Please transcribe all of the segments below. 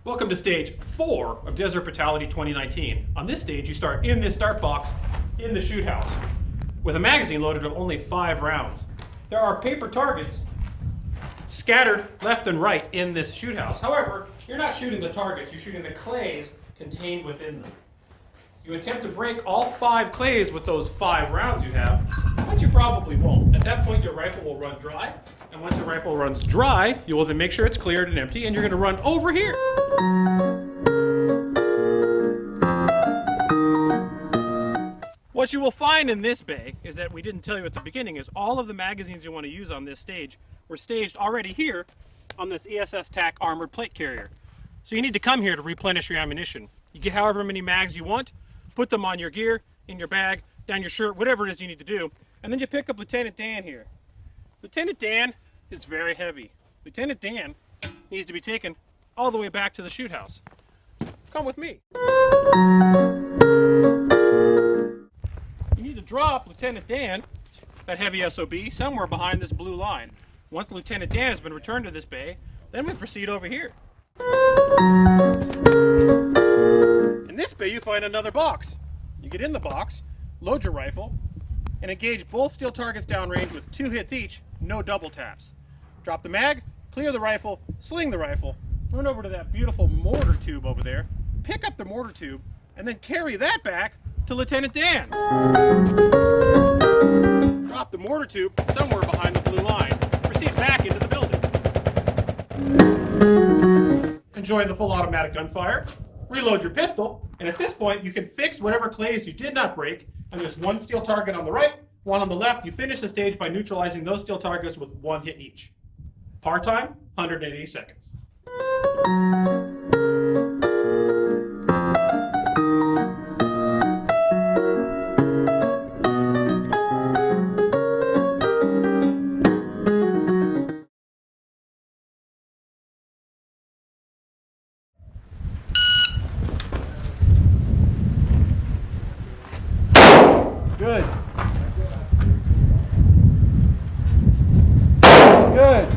Welcome to stage 4 of Deseret Brutality 2019. On this stage, you start in this dart box in the shoot house with a magazine loaded with only 5 rounds. There are paper targets scattered left and right in this shoot house. However, you're not shooting the targets, you're shooting the clays contained within them. You attempt to break all 5 clays with those 5 rounds you have, but you probably won't. At that point, your rifle will run dry, and once your rifle runs dry, you will then make sure it's cleared and empty, and you're going to run over here. What you will find in this bay is that we didn't tell you at the beginning is all of the magazines you want to use on this stage were staged already here on this ESS TAC armored plate carrier. So you need to come here to replenish your ammunition. You get however many mags you want, put them on your gear, in your bag, down your shirt, whatever it is you need to do, and then you pick up Lieutenant Dan here. Lieutenant Dan is very heavy. Lieutenant Dan needs to be taken all the way back to the shoot house. Come with me. You need to drop Lieutenant Dan, that heavy SOB, somewhere behind this blue line. Once Lieutenant Dan has been returned to this bay, then we proceed over here. In this bay you find another box. You get in the box, load your rifle, and engage both steel targets downrange with 2 hits each, no double taps. Drop the mag, clear the rifle, sling the rifle, run over to that beautiful mortar tube over there, pick up the mortar tube, and then carry that back to Lieutenant Dan. Drop the mortar tube somewhere behind the blue line. Proceed back into the building. Enjoy the full automatic gunfire. Reload your pistol, and at this point you can fix whatever clays you did not break, and there's 1 steel target on the right, 1 on the left. You finish the stage by neutralizing those steel targets with 1 hit each. Par time, 180 seconds. Good. Good.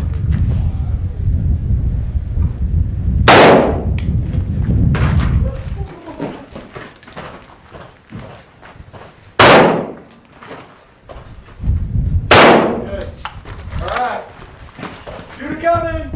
Good. All right. Shooter coming.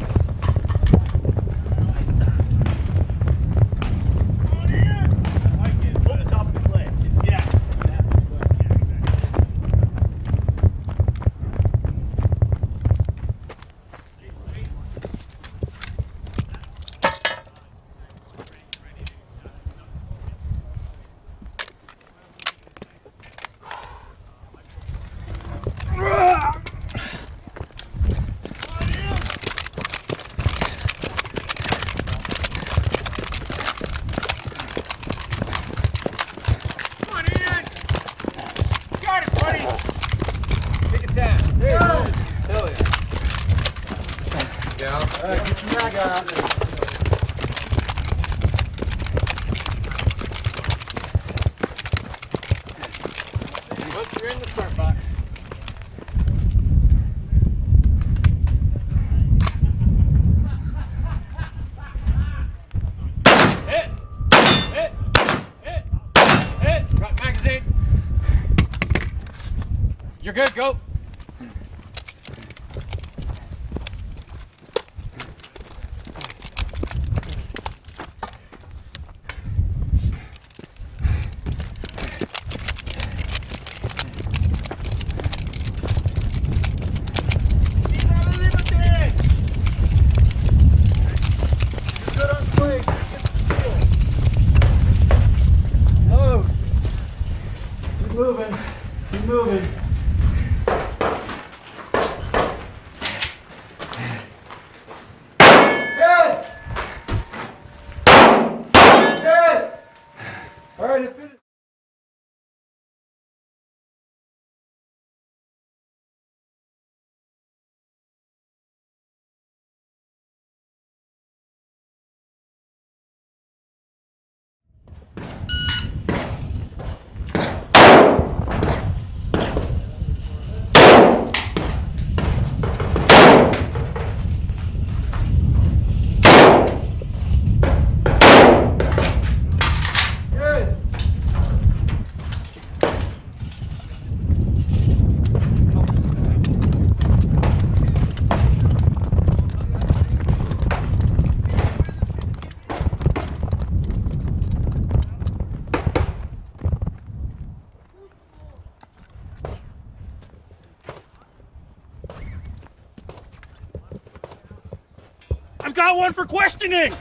All right, get your mag out. Once you're in the start box. Hit! Hit! Hit! Hit! Drop magazine. You're good, go. Keep moving. Good. Good. All right, it finished. got one for questioning.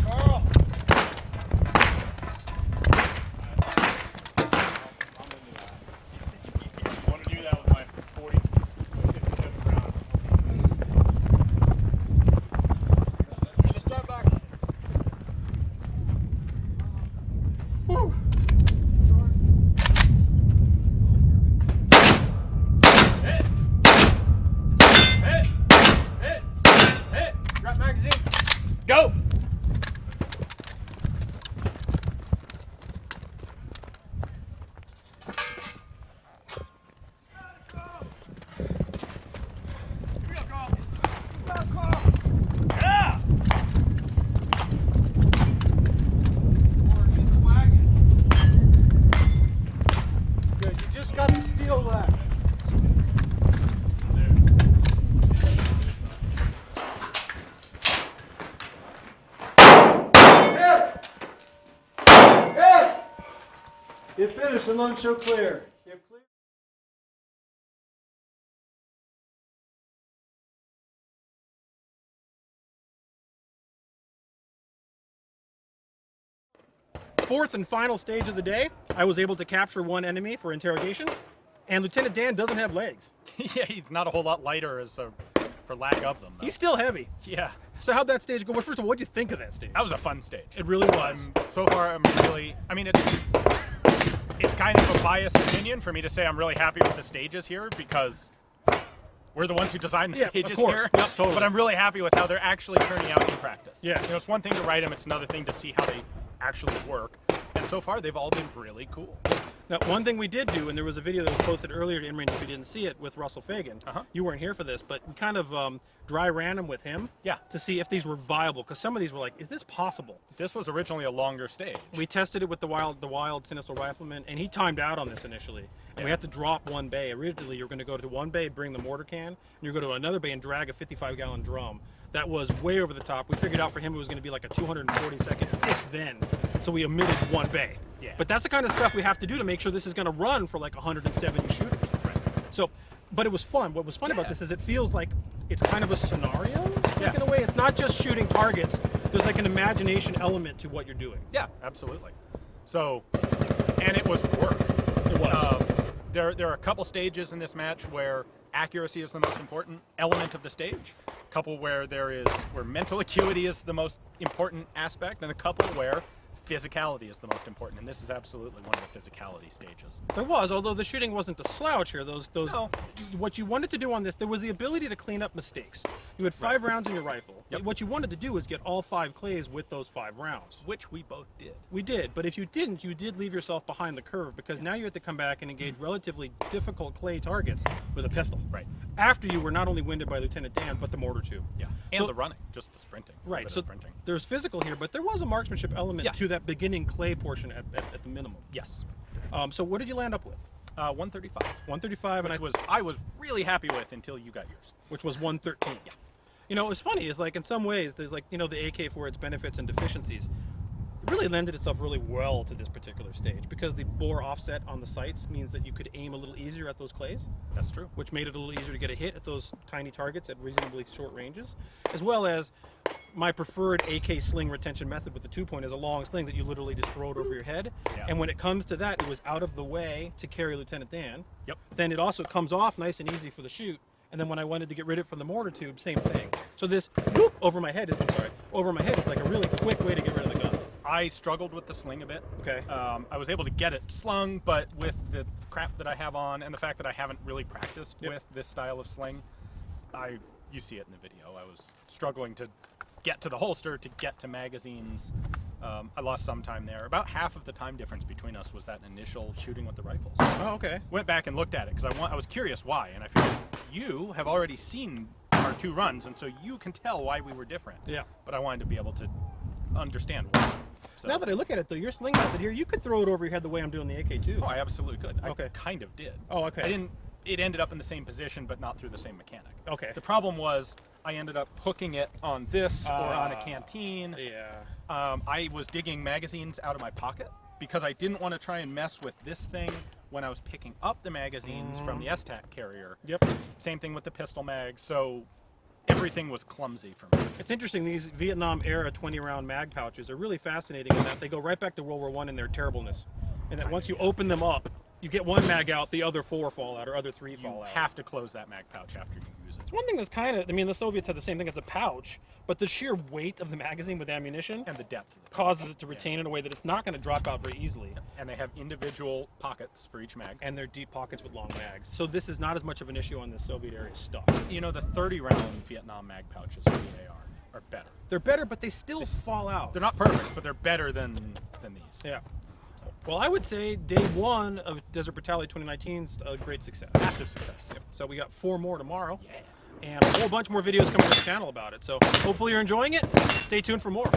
Karl. I want to do that with my 40, 57 round. In the start box. Woo. Hit. Hit. Hit. Hit. Drop magazine. Go. Yeah. Good. You just got to steal that. Hit! Hit! If finished, the lunge show clear. If clear. Fourth and final stage of the day, I was able to capture one enemy for interrogation, and Lieutenant Dan doesn't have legs. Yeah, he's not a whole lot lighter for lack of them, though. He's still heavy. Yeah, So how'd that stage go? Well, first of all, what'd you think of that stage? that was a fun stage. It really was. So far, I'm really, I mean, it's kind of a biased opinion for me to say I'm really happy with the stages here because we're the ones who designed the Yeah, of stages course. here. Yep, totally. But I'm really happy with how they're actually turning out in practice. Yes. You know, it's one thing to write them, it's another thing to see how they actually work. And so far, they've all been really cool. Now, one thing we did do, and there was a video that was posted earlier to InRange if you didn't see it, with Russell Fagan. You weren't here for this, but we kind of dry ran them with him Yeah. to see if these were viable, because some of these were like, is this possible? This was originally a longer stage. We tested it with the wild Sinister Rifleman, and he timed out on this initially. And we had to drop one bay. Originally, you were going to go to one bay, bring the mortar can, and you go to another bay and drag a 55-gallon drum. That was way over the top. We figured out for him it was going to be like a 240-second if then. So we omitted one bay. Yeah. But that's the kind of stuff we have to do to make sure this is going to run for like 170 shooters. Right. So, but it was fun. What was fun about this is it feels like it's kind of a scenario, like, Yeah. in a way. It's not just shooting targets. There's like an imagination element to what you're doing. Yeah, absolutely. So, and it was work. It was. There are a couple stages in this match where accuracy is the most important element of the stage. A couple where where mental acuity is the most important aspect, and a couple where physicality is the most important. And this is absolutely one of the physicality stages. There was, although the shooting wasn't a slouch here. Those No. What you wanted to do on this, there was the ability to clean up mistakes. You had 5 rounds in your rifle. Yep. What you wanted to do was get all 5 clays with those 5 rounds. Which we both did. We did, but if you didn't, you did leave yourself behind the curve, because now you have to come back and engage relatively difficult clay targets with a pistol. Right. After you were not only winded by Lieutenant Dan, but the mortar too. Yeah. And So- the running, just the sprinting. A Right. bit of So sprinting. there's physical here, but there was a marksmanship element Yeah. to that beginning clay portion at the minimum. Yes. So what did you land up with? 135. 135, and I was really happy with until you got yours. which was 113. Yeah. You know, what's funny is, like, in some ways, there's like, you know, the AK for its benefits and deficiencies. It really lended itself really well to this particular stage, because the bore offset on the sights means that you could aim a little easier at those clays, That's true. which made it a little easier to get a hit at those tiny targets at reasonably short ranges, as well as my preferred AK sling retention method with the 2-point is a long sling that you literally just throw it over your head. Yeah. And when it comes to that, it was out of the way to carry Lieutenant Dan. Yep. Then it also comes off nice and easy for the shoot. And then when I wanted to get rid of it from the mortar tube, same thing. So this whoop over my head is like a really quick way to get rid of the gun. I struggled with the sling a bit. Okay. I was able to get it slung, but with the crap that I have on and the fact that I haven't really practiced Yep. with this style of sling, you see it in the video. I was struggling to get to the holster, to get to magazines. I lost some time there. About half of the time difference between us was that initial shooting with the rifles. Oh, okay. Went back and looked at it because I was curious why, and I figured you have already seen our 2 runs, and so you can tell why we were different. Yeah. But I wanted to be able to understand why. So. Now that I look at it, though, your sling method here, you could throw it over your head the way I'm doing the AK too. Oh, I absolutely could. Okay. I kind of did. Oh, okay. I didn't. It ended up in the same position, but not through the same mechanic. Okay. The problem was I ended up hooking it on this or on a canteen. Yeah. I was digging magazines out of my pocket, because I didn't want to try and mess with this thing when I was picking up the magazines from the STAC carrier. Yep. Same thing with the pistol mag, so everything was clumsy for me. It's interesting, these Vietnam era 20-round mag pouches are really fascinating in that they go right back to World War I in their terribleness. And that once you open them up, you get one mag out, the other 4 fall out, or other 3 You fall out. have to close that mag pouch after you use it. It's one thing that's kind of, I mean, the Soviets had the same thing as a pouch, but the sheer weight of the magazine with ammunition And the depth of it. causes it to retain in a way that it's not going to drop out very easily. And they have individual pockets for each mag. And they're deep pockets with long mags. So this is not as much of an issue on this Soviet era stuff. You know, the 30-round Vietnam mag pouches for the AR are better. They're better, but they still fall out. They're not perfect, but they're better than these. Yeah. Well, I would say day 1 of Desert Brutality 2019 is a great success. Massive success. Yep. So we got 4 more tomorrow. Yeah. And a whole bunch more videos coming to the channel about it. So hopefully you're enjoying it. Stay tuned for more.